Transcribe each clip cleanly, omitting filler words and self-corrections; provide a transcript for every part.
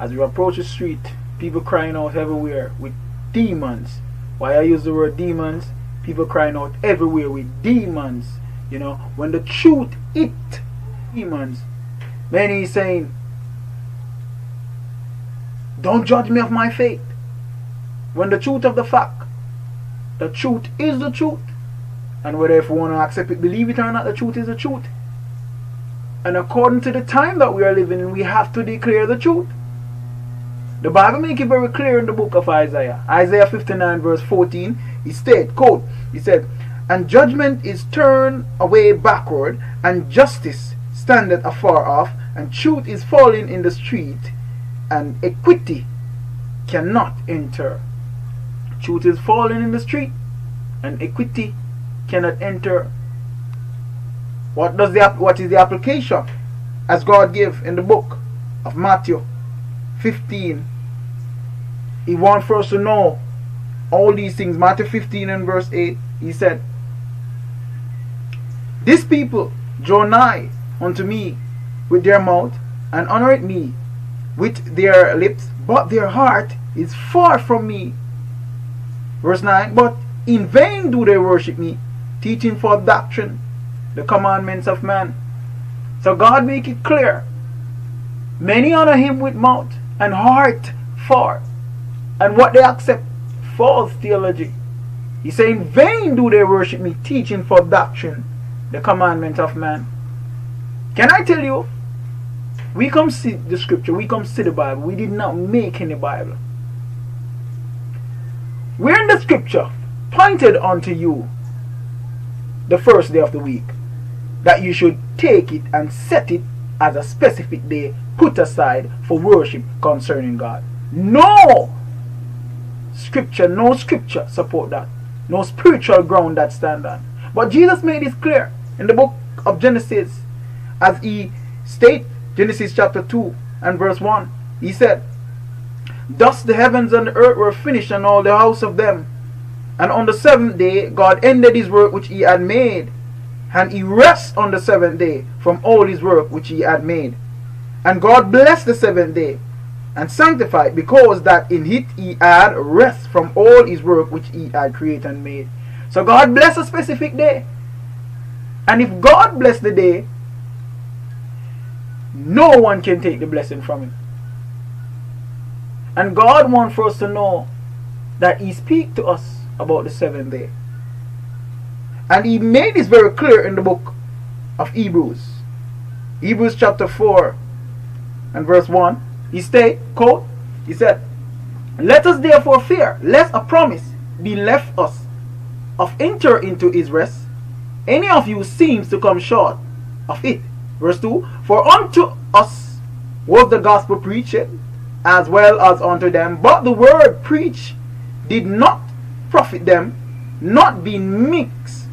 As we approach the street, people crying out everywhere with demons. Why I use the word demons? People crying out everywhere with demons. You know, when the truth hit demons, many saying, don't judge me of my faith. When the truth of the fact, the truth is the truth. And whether if we want to accept it, believe it or not, the truth is the truth. And according to the time that we are living in, we have to declare the truth. The Bible makes it very clear in the book of Isaiah. Isaiah 59 verse 14, he stated, quote, he said, and judgment is turned away backward, and justice standeth afar off, and truth is falling in the street, and equity cannot enter. Truth is falling in the street, and equity cannot enter. What is the application? As God gave in the book of Matthew 15, he wants for us to know all these things. Matthew 15 and verse 8, he said, this people draw nigh unto me with their mouth, and honor me with their lips, but their heart is far from me. Verse 9, but in vain do they worship me, teaching for doctrine the commandments of man. So God make it clear, many honor him with mouth and heart far, and what they accept, false theology. He say, in vain do they worship me, teaching for doctrine the commandment of man. Can I tell you, we come see the scripture, we come see the Bible. We did not make any Bible. Where in the scripture pointed unto you the first day of the week, that you should take it and set it as a specific day put aside for worship concerning God? No scripture support that. No spiritual ground that stand on. But Jesus made this clear in the book of Genesis, as he stated, Genesis chapter 2 and verse 1. He said, thus the heavens and the earth were finished, and all the house of them. And on the seventh day God ended his work which he had made, and he rests on the seventh day from all his work which he had made. And God blessed the seventh day, and sanctified, because that in it he had rest from all his work which he had created and made. So God blessed a specific day. And if God blessed the day, no one can take the blessing from him. And God wants for us to know that he speaks to us about the seventh day. And he made this very clear in the book of Hebrews. Hebrews chapter 4 and verse 1. He stated, quote, he said, let us therefore fear, lest a promise be left us of enter into his rest, any of you seems to come short of it. Verse 2, for unto us was the gospel preached, as well as unto them, but the word preached did not profit them, not being mixed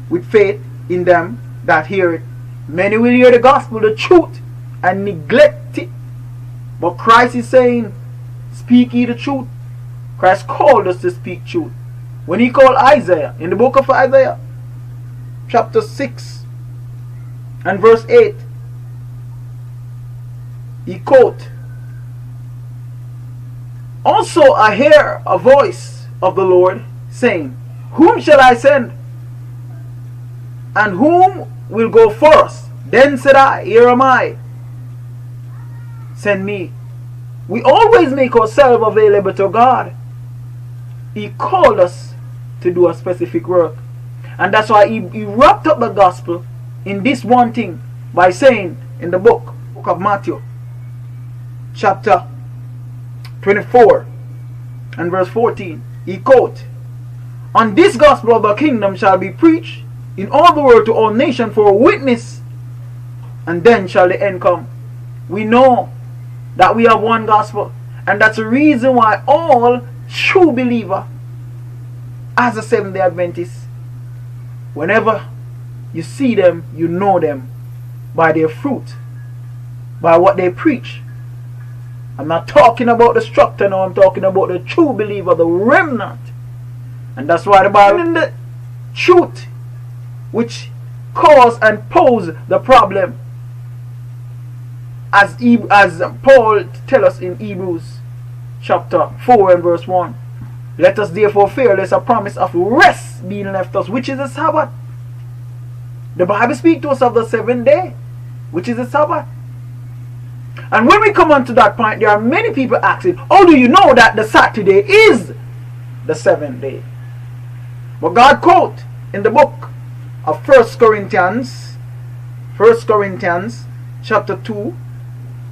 with faith in them that hear it. Many will hear the gospel, the truth, and neglect it. But Christ is saying, speak ye the truth. Christ called us to speak truth. When he called Isaiah, in the book of Isaiah, chapter 6 and verse 8, he quote, also I hear a voice of the Lord saying, whom shall I send? And whom will go for us? Then said I, here am I, send me. We always make ourselves available to God. He called us to do a specific work. And that's why he wrapped up the gospel in this one thing by saying in the book of Matthew chapter 24 and verse 14, he quote, on this gospel of the kingdom shall be preached in all the world to all nations for a witness, and then shall the end come. We know that we have one gospel, and that's the reason why all true believer as a Seventh-day Adventist, whenever you see them, you know them by their fruit, by what they preach. I'm not talking about the structure now, I'm talking about the true believer, the remnant. And that's why the Bible in the truth which cause and pose the problem. as Paul tells us in Hebrews chapter 4 and verse 1. Let us therefore fear lest a promise of rest being left us, which is the Sabbath. The Bible speaks to us of the 7th day, which is the Sabbath. And when we come on to that point, there are many people asking, how do you know that the Saturday is the 7th day? But God quote in the book of 1 Corinthians chapter 2,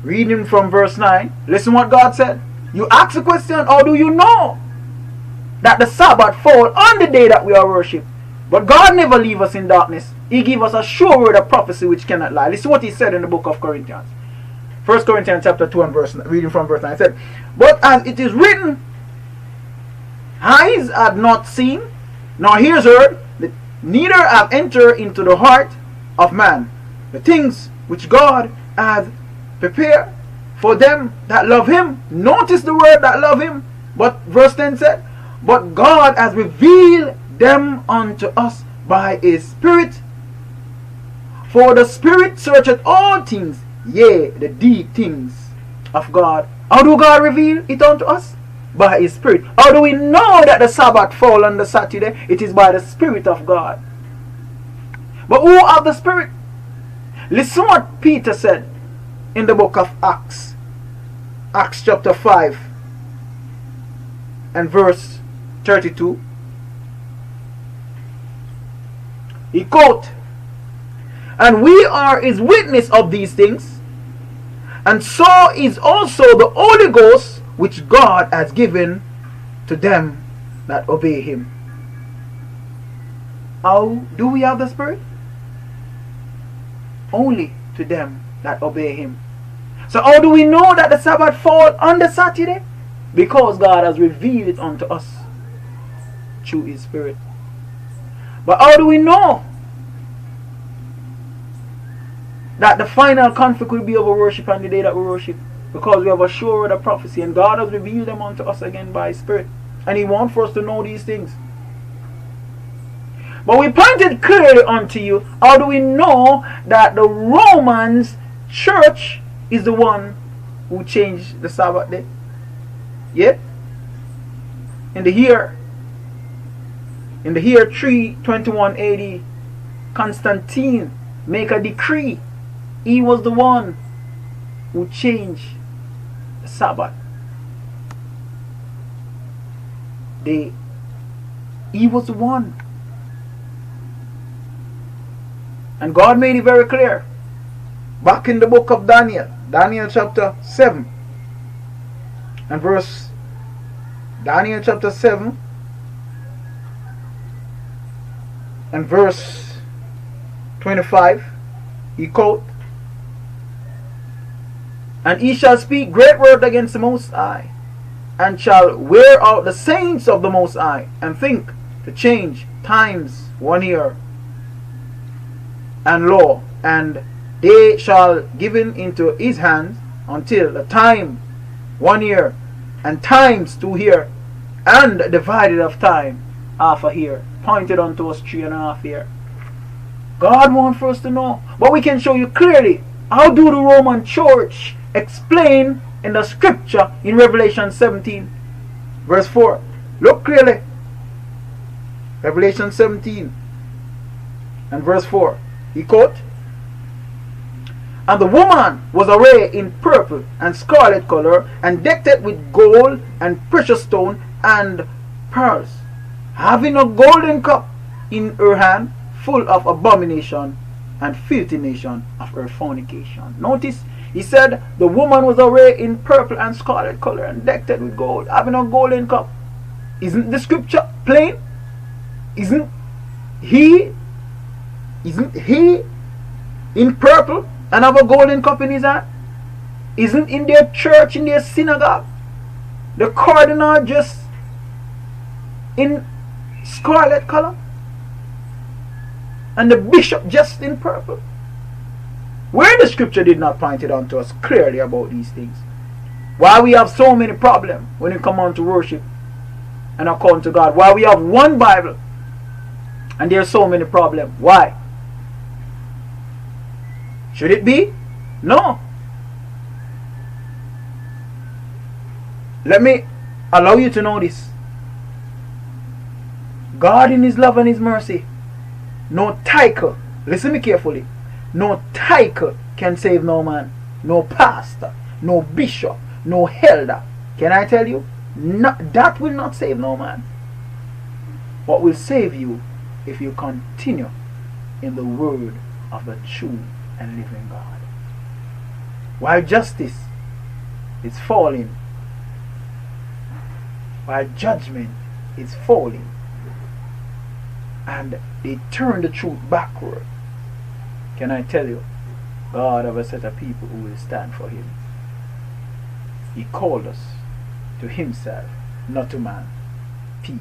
reading from verse 9. Listen what God said. You ask the question, how do you know that the Sabbath fall on the day that we are worship? But God never leave us in darkness. He give us a sure word of prophecy which cannot lie. Listen what he said in the book of Corinthians. 1 Corinthians chapter 2 and verse, reading from verse 9. He said, but as it is written, eyes have not seen, nor ears heard, neither have entered into the heart of man the things which God hath prepared for them that love him. Notice the word that love him. But verse 10 said, but God has revealed them unto us by his Spirit. For the Spirit searcheth all things, yea, the deep things of God. How do God reveal it unto us? By his Spirit. How do we know that the Sabbath fall on the Saturday? It is by the Spirit of God. But who have the Spirit? Listen what Peter said in the book of Acts. Acts chapter 5 and verse 32. He quote, and we are his witness of these things, and so is also the Holy Ghost which God has given to them that obey him. How do we have the Spirit? Only to them that obey him. So how do we know that the Sabbath fall on the Saturday? Because God has revealed it unto us through his Spirit. But how do we know that the final conflict will be over worship on the day that we worship? Because we have a sure word of prophecy, and God has revealed them unto us again by his Spirit. And he wants for us to know these things. But we pointed clearly unto you, how do we know that the Romans church is the one who changed the Sabbath day? Yet, in the year 321 AD, Constantine make a decree. He was the one who changed the Sabbath. He was the one. And God made it very clear. Back in the book of Daniel, Daniel chapter 7 and verse, Daniel chapter 7 and verse 25, he quote, and he shall speak great word against the Most High, and shall wear out the saints of the Most High, and think to change times 1 year and law, and they shall given into his hands until the time 1 year, and times 2 year, and divided of time half a year, pointed unto us 3.5 years. God wants for us to know, but we can show you clearly. How do the Roman church explain in the scripture in Revelation 17 verse 4? Look clearly. Revelation 17 and verse 4. He quote, and the woman was arrayed in purple and scarlet color, and decked with gold and precious stone and pearls, having a golden cup in her hand, full of abomination and filthiness of her fornication. Notice, he said the woman was arrayed in purple and scarlet color, and decked with gold, having a golden cup. Isn't the scripture plain? Isn't he in purple and have a golden cup in his hand? Isn't in their church, in their synagogue, the cardinal just in scarlet color, and the bishop just in purple? Where the scripture did not point it out to us clearly about these things. Why we have so many problems when it come on to worship and according to God. Why we have one Bible and there are so many problems. Why? Should it be? No. Let me allow you to know this. God in His love and His mercy, no title, listen me carefully, no title can save no man, no pastor, no bishop, no elder. Can I tell you? That will not save no man. What will save you if you continue in the word of the true and living God. While justice is falling, while judgment is falling, and they turn the truth backward, can I tell you, God have a set of people who will stand for Him. He called us to Himself, not to man. Peace.